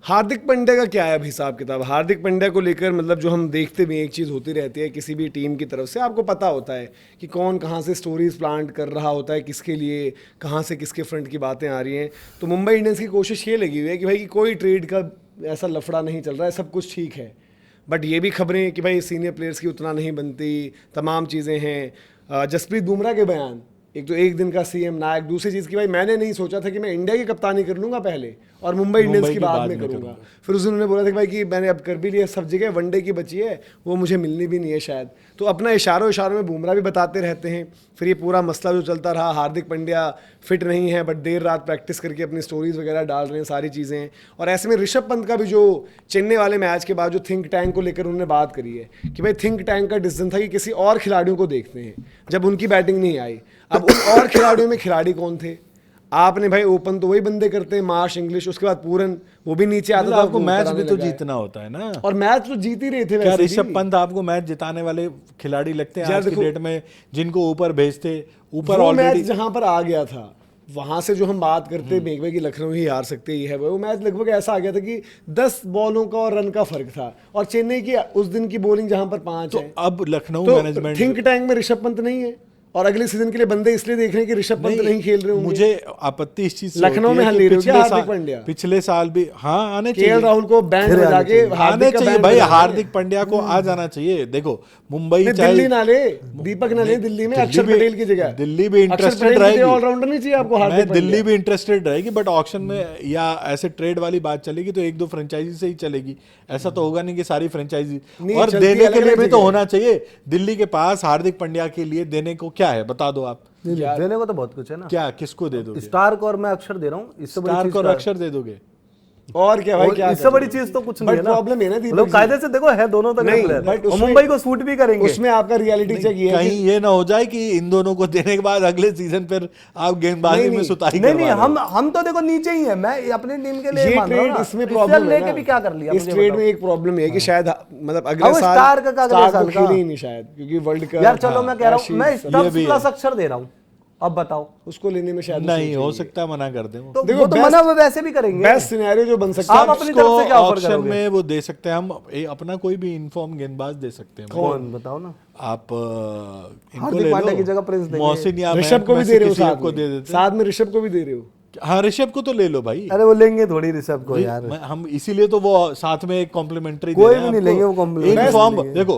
हार्दिक पांड्या का क्या है अब हिसाब किताब? हार्दिक पांड्या को लेकर मतलब जो हम देखते भी हैं, एक चीज़ होती रहती है किसी भी टीम की तरफ से, आपको पता होता है कि कौन कहाँ से स्टोरीज प्लांट कर रहा होता है, किसके लिए, कहाँ से किसके फ्रंट की बातें आ रही हैं। तो मुंबई इंडियंस की कोशिश ये लगी हुई है कि भाई कोई ट्रेड का ऐसा लफड़ा नहीं चल रहा है, सब कुछ ठीक है। बट ये भी खबरें कि भाई सीनियर प्लेयर्स की उतना नहीं बनती, तमाम चीज़ें हैं। जसप्रीत बुमराह के बयान, एक तो एक दिन का सीएम नायक, दूसरी चीज़ की भाई मैंने नहीं सोचा था कि मैं इंडिया की कप्तानी कर लूँगा पहले और मुंबई इंडियंस की बाद में करूँगा। फिर उस दिन उन्होंने बोला था कि भाई कि मैंने अब कर भी लिया, सब जगह वनडे की बची है, वो मुझे मिलनी भी नहीं है शायद। तो अपना इशारों में बुमराह भी बताते रहते हैं। फिर ये पूरा मसला जो चलता रहा, हार्दिक पांड्या फिट नहीं है बट देर रात प्रैक्टिस करके अपनी स्टोरीज वगैरह डाल रहे हैं, सारी चीज़ें। और ऐसे में ऋषभ पंत का भी जो चेन्नई वाले मैच के बाद जो थिंक टैंक को लेकर उन्होंने बात करी है कि भाई थिंक टैंक का डिसीजन था कि किसी और खिलाड़ियों को देखते हैं, जब उनकी बैटिंग नहीं आई। अब उन और खिलाड़ियों में खिलाड़ी कौन थे? आपने भाई ओपन तो वही बंदे करते हैं, मार्श, इंग्लिश, उसके बाद पूरन, वो भी नीचे आता था। आपको मैच भी तो जीतना होता है ना, और मैच तो जीत ही रहे थे। क्या ऋषभ पंत आपको मैच जिताने वाले खिलाड़ी लगते हैं आज की डेट में, जिनको ऊपर भेजते? ऊपर ऑलरेडी जहां पर आ गया था, वहां से जो हम बात करते हैं कि लखनऊ ही हार सकते ही है, वो मैच लगभग ऐसा आ गया था कि 10 बॉलों का और रन का फर्क था। और चेन्नई की उस दिन की बॉलिंग जहां पर 5 है, अब लखनऊ मैनेजमेंट थिंक टैंक में ऋषभ पंत नहीं है और अगले सीजन के लिए बंदे इसलिए देख रहे हैं कि ऋषभ पंत नहीं खेल रहे होंगे। मुझे आपत्ति इस चीज से लखनऊ में हार्दिक पांड्या पिछले साल भी आने चाहिए, केएल राहुल को बैंड बजा के आने चाहिए भाई, हार्दिक पांड्या को आ जाना चाहिए। देखो मुंबई दिल्ली ना ले, दीपक ना ले, दिल्ली में अक्षर पटेल की जगह दिल्ली भी इंटरेस्टेड रहेगी। ऑलराउंडर नहीं चाहिए आपको हार्दिक पांड्या? दिल्ली भी इंटरेस्टेड रहेगी, बट ऑक्शन में या ऐसे ट्रेड वाली बात चलेगी तो 1-2 फ्रेंचाइजी से ही चलेगी। ऐसा तो होगा नहीं कि सारी फ्रेंचाइजी, और देने के लिए भी तो होना चाहिए। दिल्ली के पास हार्दिक पांड्या के लिए देने को क्या है, बता दो आप। देने को तो बहुत कुछ है ना। क्या, किसको दे दोगे? स्टार्क और मैं अक्षर दे रहा हूँ, स्टार्क और अक्षर दे दोगे और क्या भाई, क्या इससे बड़ी चीज तो कुछ नहीं है ना। प्रॉब्लम है ना मतलब कायदे से देखो है दोनों तरह प्लेयर, और मुंबई को सूट भी करेंगे। उसमें आपका रियलिटी चेक ये है कहीं ये ना हो जाए कि इन दोनों को देने के बाद अगले सीजन फिर आप गेंदबाजी में सुताई नहीं नहीं, हम तो देखो नीचे ही है। मैं अपनी टीम के लिए मान रहा हूं ना, इसमें प्रॉब्लम लेके भी क्या कर लिया। इस ट्रेड में एक प्रॉब्लम है कि शायद मतलब अगले साल स्टार्क का अगले साल का नहीं शायद, क्योंकि वर्ल्ड कप। यार चलो मैं कह रहा हूं, मैं स्टब्स प्लस अक्षर दे रहा हूं, अब बताओ उसको लेने में शायद नहीं हो सकता, मना कर दे। तो देखो तो मना वो वैसे भी करेंगे। बेस्ट सिनेरियो जो बन सकता है, आप अपनी तरफ से क्या ऑफर ऑप्शन करोगे? में वो दे सकते हैं हम अपना कोई भी इनफॉर्म गेंदबाज दे सकते हैं। कौन बताओ ना। आप इनको हार्दिक ले पांड्या लो, की जगह प्रिंस देंगे। मोहसिन या ऋषभ को भी दे रहे हो, साथ में ऋषभ को भी दे रहे हो। हाँ ऋषभ को तो ले लो भाई। अरे वो लेंगे थोड़ी ऋषभ को यार, हम इसीलिए तो वो साथ में एक कॉम्प्लीमेंट्री कोई भी नहीं लेंगे वो कॉम्प्लीमेंट्री। एक फॉर्म देखो,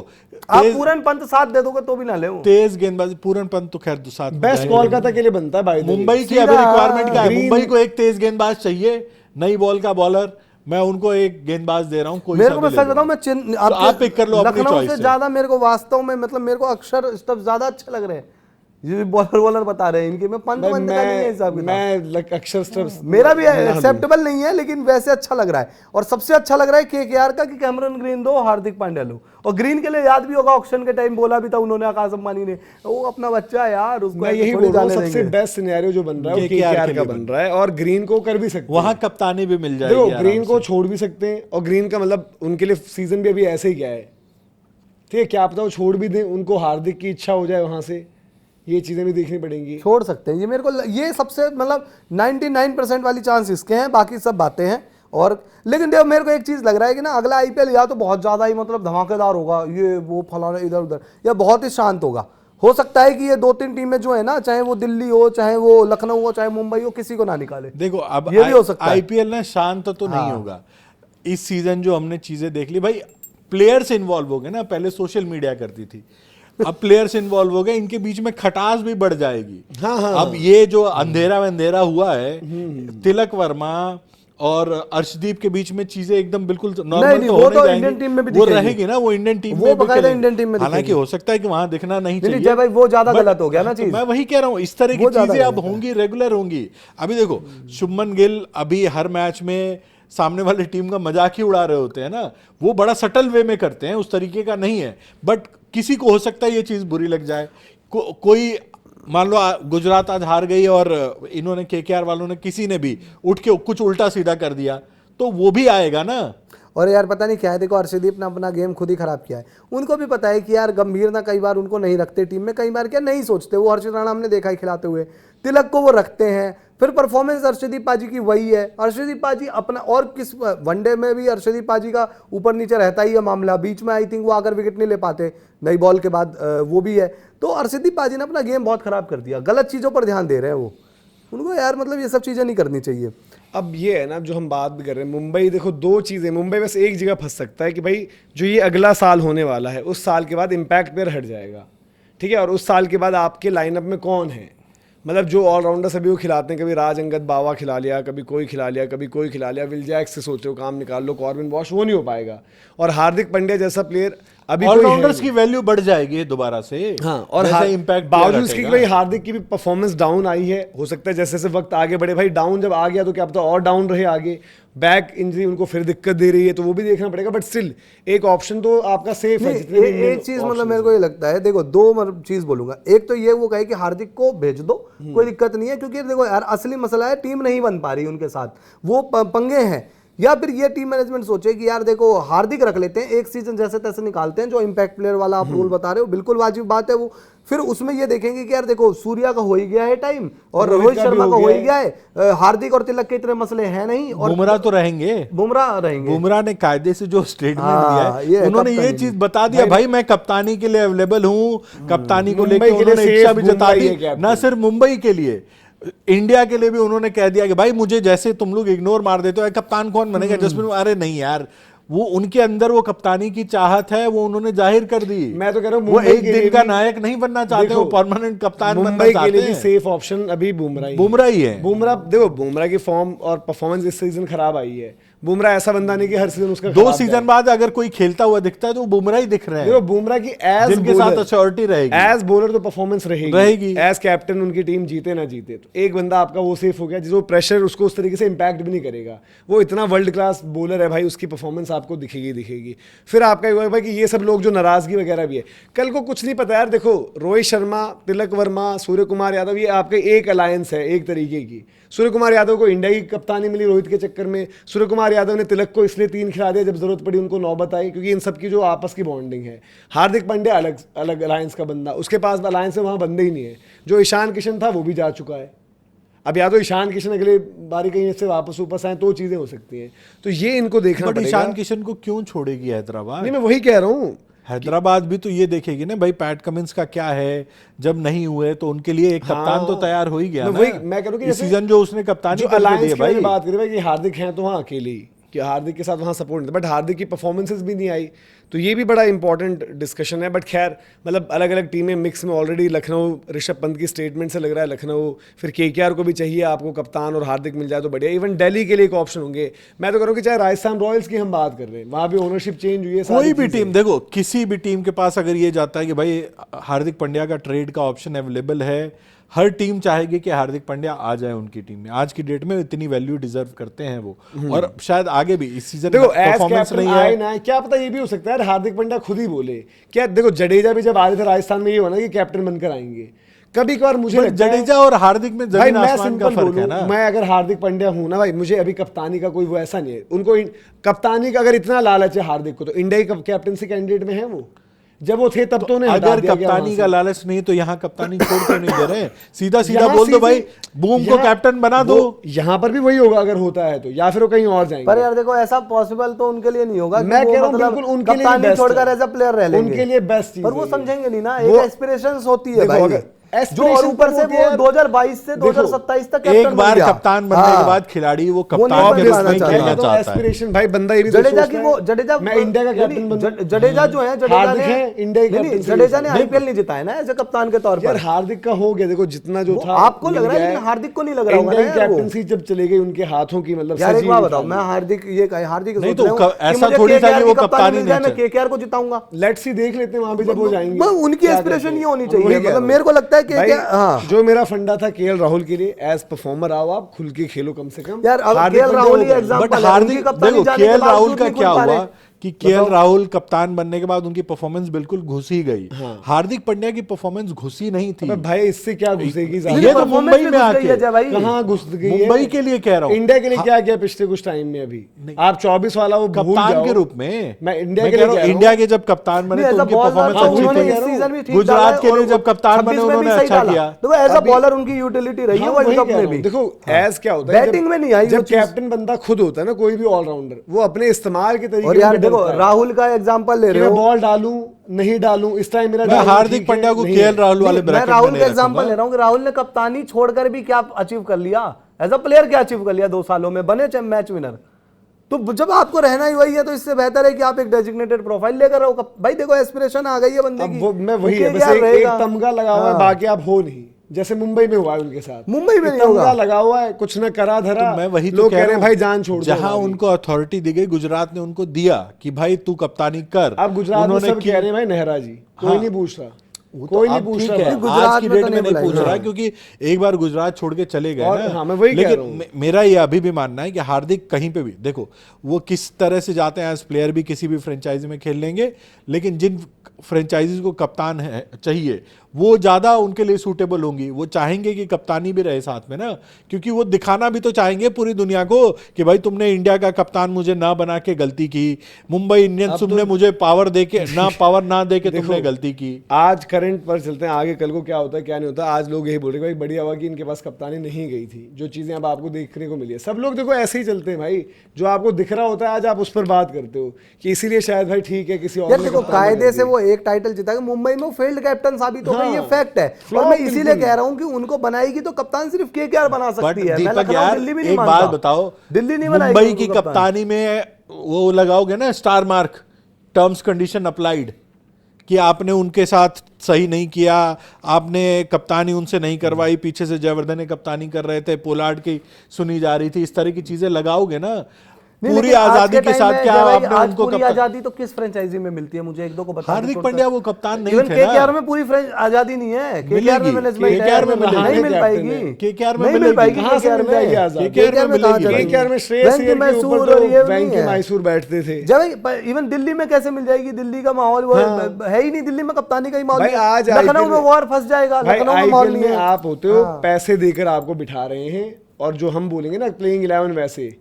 आप पूरन पंत साथ दे दोगे तो भी ना ले। तेज गेंदबाजी पूरन पंत तो खैर साथ बेस्ट कोलकाता के लिए बनता है भाई। मुंबई की अभी रिक्वायरमेंट क्या है? मुंबई को एक तेज गेंदबाज चाहिए, नई बॉल का बॉलर। मैं उनको एक गेंदबाज दे रहा हूँ, कोई मेरे को मैं सच बताऊं, मैं आप पिक कर लो अपनी चॉइस से ज्यादा मेरे को वास्तव में मतलब मेरे को अक्षर स्टफ ज्यादा अच्छे लग रहे हैं। ये बॉलर बता रहे हैं इनके, मैं पंत का नहीं है हिसाब किताब। मैं अक्षर स्टफ मेरा भी एक्सेप्टेबल नहीं है, लेकिन वैसे अच्छा लग रहा है। और सबसे अच्छा लग रहा है केकेआर का कि कैमरन ग्रीन दो, हार्दिक पांड्या लो। और ग्रीन के लिए याद भी होगा ऑक्शन के टाइम बोला भी था उन्होंने, आकाश अंबानी ने, वो अपना बच्चा है यार, उसको मैं यही बोल रहा हूं सबसे बेस्ट सिनेरियो जो बन रहा है वो केकेआर का बन रहा है। और ग्रीन को कर भी सकते हैं, वहां कप्तानी भी मिल जाएगी। देखो ग्रीन को छोड़ भी सकते हैं, और ग्रीन का मतलब उनके लिए सीजन भी अभी ऐसे ही क्या है, ठीक है, क्या पता वो छोड़ भी दें, उनको हार्दिक की इच्छा हो जाए वहां से, ये चीजें भी देखनी पड़ेंगी। छोड़ सकते हैं, ये मेरे को ये सबसे मतलब 99% वाली चांस इसके हैं, बाकी सब बातें हैं। और लेकिन देखो मेरे को एक चीज लग रहा है कि ना अगला आईपीएल या तो बहुत ज्यादा ही मतलब धमाकेदार होगा, ये वो फलाना इधर उधर, या बहुत ही शांत होगा। हो सकता है कि ये 2-3 टीमें जो है ना, चाहे वो दिल्ली हो, चाहे वो लखनऊ हो, चाहे मुंबई हो, किसी को ना निकाले। देखो अब ये भी हो सकता है। आईपीएल ना शांत तो नहीं होगा इस सीजन। जो हमने चीजें देख ली भाई, प्लेयर्स इन्वॉल्व हो गए ना, पहले सोशल मीडिया करती थी, अब प्लेयर्स इन्वॉल्व हो गए, इनके बीच में खटास भी बढ़ जाएगी। अब ये जो अंधेरा हुआ है, तिलक वर्मा और अर्शदीप के बीच में चीजें एकदम बिल्कुल नॉर्मल तो होने जाएंगी। इंडियन टीम में भी वो रहेगी ना, वो इंडियन टीम वो बकायदा इंडियन टीम में, हालांकि हो सकता है कि वहां दिखना नहीं चाहिए। जय भाई वो ज्यादा गलत हो गया ना चीज। मैं वही कह रहा हूँ, इस तरह की चीजें अब होंगी, रेगुलर होंगी। अभी देखो शुभमन गिल अभी हर मैच में सामने वाली टीम का मजाक ही उड़ा रहे होते हैं ना, वो बड़ा सटल वे में करते हैं, उस तरीके का नहीं है। बट किसी को हो सकता है ये चीज बुरी लग जाए। कोई मान लो गुजरात आज हार गई और इन्होंने केकेआर वालों ने किसी ने भी उठ के कुछ उल्टा सीधा कर दिया, तो वो भी आएगा ना। और यार पता नहीं क्या है, देखो अर्शदीप ने अपना गेम खुद ही खराब किया है। उनको भी पता है कि यार गंभीर ना कई बार उनको नहीं रखते टीम में, कई बार क्या नहीं सोचते वो। हर्षित राणा हमने देखा है खिलाते हुए, तिलक को वो रखते हैं, फिर परफॉर्मेंस अर्शदीप पाजी की वही है। अर्शदीप पाजी अपना, और किस वनडे में भी अर्शदीप पाजी का ऊपर नीचे रहता ही है मामला। बीच में आई थिंक वो आकर विकेट नहीं ले पाते नई बॉल के बाद, वो भी है। तो अर्शदीप पाजी ने अपना गेम बहुत खराब कर दिया, गलत चीज़ों पर ध्यान दे रहे हैं वो। उनको यार मतलब ये सब चीज़ें नहीं करनी चाहिए। अब ये है ना, जो हम बात भी कर रहे हैं मुंबई, देखो दो चीज़ें, मुंबई बस एक जगह फंस सकता है कि भाई जो ये अगला साल होने वाला है उस साल के बाद इम्पैक्ट प्लेयर हट जाएगा, ठीक है, और उस साल के बाद आपके लाइनअप में कौन है, मतलब जो ऑलराउंडर सभी वो खिलाते हैं, कभी राज अंगद बावा खिला लिया, कभी कोई खिला लिया, कभी कोई खिला लिया, विल जैक्स से सोच रहे हो काम निकाल लो, कॉर्बिन बॉश, वो नहीं हो पाएगा। और हार्दिक पांड्या जैसा प्लेयर अभी ऑलराउंडर्स की वैल्यू बढ़ जाएगी दोबारा से। हाँ, और इम्पैक्ट बावजूद इसके कि भाई हार्दिक की भी परफॉर्मेंस डाउन आई है, हो सकता है जैसे जैसे वक्त आगे बढ़े, भाई डाउन जब आ गया तो क्या पता और डाउन रहे आगे, बैक इंजरी उनको फिर दिक्कत दे रही है, तो वो भी देखना पड़ेगा। बट स्टिल एक ऑप्शन तो आपका सेफ है। एक चीज मतलब मेरे को ये लगता है, देखो दो चीज बोलूंगा। एक तो ये वो कहे कि हार्दिक को भेज दो, कोई दिक्कत नहीं है, क्योंकि देखो यार असली मसला है टीम नहीं बन पा रही उनके साथ, वो पंगे हैं। या फिर ये टीम मैनेजमेंट सोचे कि यार देखो हार्दिक रख लेते हैं, एक सीजन जैसे तैसे निकालते हैं, जो इम्पैक्ट प्लेयर वाला आप रूल बता रहे हो बिल्कुल वाजिब बात है वो। फिर उसमें ये देखेंगे कि यार देखो सूर्या का हो ही गया है टाइम, और रोहित शर्मा का हो ही गया है, हार्दिक और तिलक के इतने मसले हैं नहीं, और बुमराह तो रहेंगे, बुमराह ने कायदे से जो स्टेटमेंट दिया है, उन्होंने ये चीज बता दिया भाई मैं कप्तानी के लिए अवेलेबल हूं, कप्तानी को लेकर उन्होंने इच्छा भी जता दी, ना सिर्फ मुंबई के लिए, इंडिया के लिए भी उन्होंने कह दिया कि भाई मुझे जैसे तुम लोग इग्नोर मार देते हो, कप्तान कौन बनेगा जसप्रीत, अरे नहीं यार, वो उनके अंदर वो कप्तानी की चाहत है, वो उन्होंने जाहिर कर दी। मैं तो कह रहा हूं वो एक दिन का नायक नहीं बनना चाहते, वो परमानेंट कप्तान बनना चाहते हैं। मुंबई के लिए भी सेफ ऑप्शन अभी बुमराह ही है। बुमराह देखो, बुमराह की फॉर्म और परफॉर्मेंस इस सीजन खराब आई है। बुमराह ऐसा बंदा नहीं कि हर सीजन उसका 2 सीजन बाद अगर कोई खेलता हुआ दिखता है तो बुमराह ही दिख रहे हैं। देखो बुमराह की जिनके साथ अश्योरिटी रहेगी, एज बॉलर तो परफॉर्मेंस रहेगी, एज कैप्टन उनकी टीम जीते ना जीते, तो एक बंदा आपका वो सेफ हो गया जिसको प्रेशर उसको उस तरीके से इंपैक्ट भी नहीं करेगा। वो इतना वर्ल्ड क्लास बॉलर है भाई, उसकी परफॉर्मेंस आपको दिखेगी। फिर आपका ये भाई कि ये सब लोग जो नाराजगी वगैरह भी है, कल को कुछ नहीं पता यार। देखो रोहित शर्मा, तिलक वर्मा, सूर्य कुमार यादव, ये आपके एक अलायंस है एक तरीके की। सूर्य कुमार यादव को इंडिया की कप्तानी मिली रोहित के चक्कर में, सूर्य कुमार यादव ने तिलक को इसलिए 3 खिला दिया जब जरूरत पड़ी उनको नौबत आई, क्योंकि इन सब की जो आपस की बॉन्डिंग है। हार्दिक पांड्या अलग अलग अलायंस का बंदा, उसके पास अलायंस है, वहाँ बंदे ही नहीं है। जो ईशान किशन था वो भी जा चुका है। अब या तो ईशान किशन अगले बारी कहीं से वापस आए तो चीजें हो सकती हैं, तो ये इनको देखना पड़ेगा। ईशान किशन को क्यों छोड़ेगी हैदराबाद? नहीं, मैं वही कह रहा हूँ, हैदराबाद भी तो ये देखेगी ना भाई पैट कमिंस का क्या है, जब नहीं हुए तो उनके लिए एक कप्तान तो तैयार हो ही गया ना। मैं कह रहा हूँ कि सीजन जो उसने कप्तानी करके दिया भाई, बात करें कि हार्दिक हैं तो वहाँ अकेले ही, कि हार्दिक के साथ वहाँ सपोर्ट नहीं था, बट हार्दिक की परफॉर्मेंसेस भी नहीं आई, तो ये भी बड़ा इंपॉर्टेंट डिस्कशन है। बट खैर मतलब अलग अलग टीमें मिक्स में ऑलरेडी, लखनऊ ऋषभ पंत की स्टेटमेंट से लग रहा है लखनऊ, फिर केकेआर को भी चाहिए आपको कप्तान और हार्दिक मिल जाए तो बढ़िया। इवन दिल्ली के लिए एक ऑप्शन होंगे। मैं तो कह रहा हूँ कि चाहे राजस्थान रॉयल्स की हम बात कर रहे हैं, वहाँ भी ओनरशिप चेंज हुई है, कोई भी टीम देखो, किसी भी टीम के पास अगर ये जाता है कि भाई हार्दिक पांड्या का ट्रेड का ऑप्शन अवेलेबल है, हर टीम चाहेगी कि हार्दिक पांड्या आ जाए उनकी टीम में। आज की डेट में इतनी वैल्यू डिजर्व करते हैं वो, और शायद आगे भी इस सीजन देखो परफॉर्मेंस नहीं है ना, क्या पता ये भी हो सकता है हार्दिक पांड्या खुद ही बोले। क्या देखो जडेजा भी जब आ रहे थे राजस्थान में, ये होना कि कैप्टन बनकर आएंगे। कभी कभार मुझे जडेजा और हार्दिक में जमीन आसमान का फर्क है ना। मैं अगर हार्दिक पांड्या हूं ना भाई, मुझे अभी कप्तानी का कोई वो ऐसा नहीं है, उनको कप्तानी का अगर इतना लालच है हार्दिक को, तो इंडिया की कैप्टनसी कैंडिडेट में है वो। जब वो थे तब तो उन्हें अगर कप्तानी का लालच नहीं तो यहाँ कप्तानी छोड़ क्यों नहीं दे रहे? सीधा सीधा बोल दो भाई बूम को कैप्टन बना दो। यहाँ पर भी वही होगा अगर होता है तो, या फिर वो कहीं और जाएंगे। पर यार देखो ऐसा पॉसिबल तो उनके लिए नहीं होगा। मैं कह रहा हूँ बिल्कुल उनके लिए छोड़कर ऐसा प्लेयर रह लेंगे, उनके लिए बेस्ट चीज, पर वो समझेंगे नहीं ना, एक एस्पिरेशंस होती है भाई, जो और ऊपर से वो 2022 से 2027 तक एक बार कप्तान बनने के बाद खिलाड़ी वो कप्तान के रूप में खेलना चाहता है। एस्पिरेशन भाई बंदा ये भी जडेजा की वो जडेजा मैं इंडिया का कैप्टन बनूं। जडेजा जो है जडेजा ने आईपीएल नहीं जिताया ना ऐसे कप्तान के तौर पर। यार हार्दिक का हो गया, देखो जितना जो था आपको लग रहा है, लेकिन हार्दिक को नहीं लग रहा होगा ना कैप्टनसी जब चले गई उनके हाथों की। मतलब यार एक बात बताओ, मैं हार्दिक ये हार्दिक नहीं तो ऐसा थोड़ी था कि वो कप्तान ही नहीं, मैं केकेआर को जिताऊंगा। लेट्स सी देख लेते हैं वहां पे जब हो जाएंगे। उनकी एस्पिरेशन ये होनी चाहिए, मतलब मेरे को लगता है कि जो मेरा फंडा था केएल राहुल के लिए, एज परफॉर्मर आओ आप, खुल के खेलो कम से कम। यार केएल राहुल ही एग्जांपल है। हार्दिक देखो केएल राहुल का क्या हुआ, कि केएल राहुल कप्तान बनने के बाद उनकी परफॉर्मेंस बिल्कुल घुस ही गई। हाँ। हार्दिक पांड्या की परफॉर्मेंस घुसी नहीं थी। अबे भाई इससे क्या घुसेगी ये तो मुंबई में आके कहाँ घुस गई है? मुंबई के लिए कह रहा हूँ, इंडिया के लिए क्या किया पिछले कुछ टाइम में? अभी आप 24 वाला वो भूल कप्तान जाओ। के रूप में मैं इंडिया के कह लिए रहा हूँ, कह रहा हूँ। इंडिया के जब कप्तान बने तो उनकी परफॉर्मेंस अच्छी थी। गुजरात के लिए जब कप्तान बने उन्होंने अच्छा किया। देखो एज अ बॉलर उनकी यूटिलिटी रही है वर्ल्ड कप में भी। देखो एज क्या होता है, बैटिंग में नहीं आई जब कैप्टन बंदा खुद होता है ना, कोई भी ऑलराउंडर, वो अपने इस्तेमाल के तरीके और यार देखो राहुल का एग्जांपल ले रहे हो, बॉल डालूं नहीं डालूं, इस टाइम मेरा मैं हार्दिक पांड्या को केएल राहुल वाले मैं ब्रैकेट में राहुल नहीं का एग्जांपल ले रहा हूँ कि राहुल ने कप्तानी छोड़कर भी क्या अचीव कर लिया, एज अ प्लेयर क्या अचीव कर लिया 2 सालों में, बने मैच विनर। तो जब आपको रहना ही वही है तो इससे बेहतर है कि आप एक डेजिग्नेटेड प्रोफाइल लेकर रहो। भाई देखो एस्पिरेशन आ गई है बंदे की। अब मैं वही है, बस एक तमगा लगा हुआ है, बाकी आप हो नहीं। जैसे मुंबई में हुआ है उनके साथ, मुंबई में नहीं तमगा होगा, लगा हुआ है, कुछ न करा धरा। तो मैं वही तो लोग कह कह रहे रहा हैं भाई जान छोड़ दो। जहां उनको अथॉरिटी दी गई, गुजरात ने उनको दिया कि भाई तू कप्तानी कर। अब गुजरात में सब कह रहे हैं भाई नेहरा जी, कोई नहीं पूछ रहा, कोई नहीं पूछ रहा। आज की डेट में नहीं पूछ रहा क्योंकि एक बार गुजरात छोड़ के चले गए ना। हाँ, मैं वही कह रहा हूं। लेकिन मेरा ये अभी भी मानना है कि हार्दिक कहीं पे भी देखो वो किस तरह से जाते हैं, एज प्लेयर भी किसी भी फ्रेंचाइजी में खेल लेंगे, लेकिन जिन फ्रेंचाइजीज को कप्तान है चाहिए वो ज्यादा उनके लिए सूटेबल होंगी। वो चाहेंगे कि कप्तानी भी रहे साथ में ना, क्योंकि वो दिखाना भी तो चाहेंगे पूरी दुनिया को कि भाई तुमने इंडिया का कप्तान मुझे ना बना के गलती की, मुंबई इंडियंस तुमने मुझे पावर दे के ना दे के तुमने गलती की। आज करंट पर चलते हैं, आगे कल को क्या होता है क्या नहीं होता। आज लोग यही बोल रहे हैं भाई बढ़िया हुआ कि इनके पास कप्तानी नहीं गई थी, जो चीजें अब आपको देखने को मिली है। सब लोग देखो ऐसे ही चलते हैं भाई, जो आपको दिख रहा होता है आज आप उस पर बात करते हो कि इसीलिए शायद भाई ठीक है किसी और। देखो कायदे से वो एक टाइटल जीता, मुंबई में वो फील्ड कैप्टन साबित हो गई, ये फैक्ट है। और मैं इसीलिए कह रहा हूं कि उनको बनाएगी तो कप्तान सिर्फ केकेआर बना सकती है। मैं लखनऊ दिल्ली भी नहीं मानता। एक बात बताओ, दिल्ली नहीं बनाएगी मुंबई की कप्तानी में वो लगाओगे ना star mark, terms condition applied, कि आपने उनके साथ सही नहीं किया, आपने कप्तानी उनसे नहीं करवाई, पीछे से जयवर्धन ने कप्तानी कर रहे थे, पोलार्ड की सुनी जा रही थी, इस तरह की चीजें लगाओगे ना पूरी आजादी के साथ, क्या आपने उनको पूरी आजादी तो किस फ्रेंचाइजी में मिलती है? मुझे एक दो को बता। हार्दिक पांड्या वो कप्तान नहीं थे ना। केकेआर में पूरी आजादी नहीं है, केकेआर में मैनेजमेंट नहीं मिल पाएगी, केकेआर में नहीं मिल पाएगी, केकेआर में श्रेयस अय्यर के ऊपर तो वेंकी मैसूर बैठते थे। जब इवन दिल्ली में कैसे मिल जाएगी? दिल्ली का माहौल वो है ही नहीं, दिल्ली में कप्तानी का ही माहौल। आज लखनऊ में वॉर फंस जाएगा, लखनऊ में माहौल नहीं है। आप होते हो पैसे देकर आपको बिठा रहे हैं, और जो हम बोलेंगे ना प्लेइंग 11 वैसे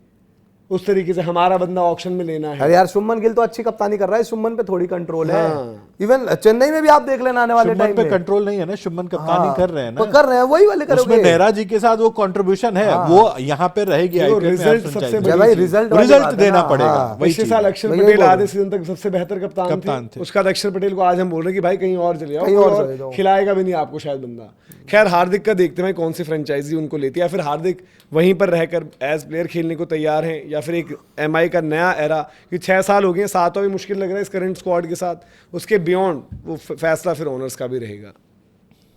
उस तरीके से हमारा बंदा ऑक्शन में लेना है। अरे यार शुभमन गिल तो अच्छी कप्तानी कर रहा है, शुभमन पे थोड़ी कंट्रोल है। इवन चेन्नई में भी आप देख लेना आने वाले टाइम पे कंट्रोल नहीं है ना, शुभमन कप्तानी कर रहे हैं ना, कर रहे हैं वही वाले करोगे। उसमें नेहरा जी के साथ वो कंट्रीब्यूशन है, वो यहाँ पे रहेगी। रिजल्ट सबसे रिजल्ट देना पड़ेगा। पिछले साल अक्षर पटेल आधे सीजन तक सबसे बेहतर कप्तान थे। उसका अक्षर पटेल को आज हम बोल रहे हैं कि भाई कहीं और चले जाओ, और खिलाएगा भी नहीं आपको शायद बंदा। खैर हार्दिक का देखते हैं कौन सी फ्रेंचाइजी उनको लेती है, या फिर हार्दिक वहीं पर रहकर एज प्लेयर खेलने को तैयार हैं, या फिर एक एमआई का नया एरा, कि 6 साल हो गए, 7वां भी मुश्किल लग रहा है इस करंट स्क्वाड के साथ, उसके बियॉन्ड वो फैसला फिर ओनर्स का भी रहेगा।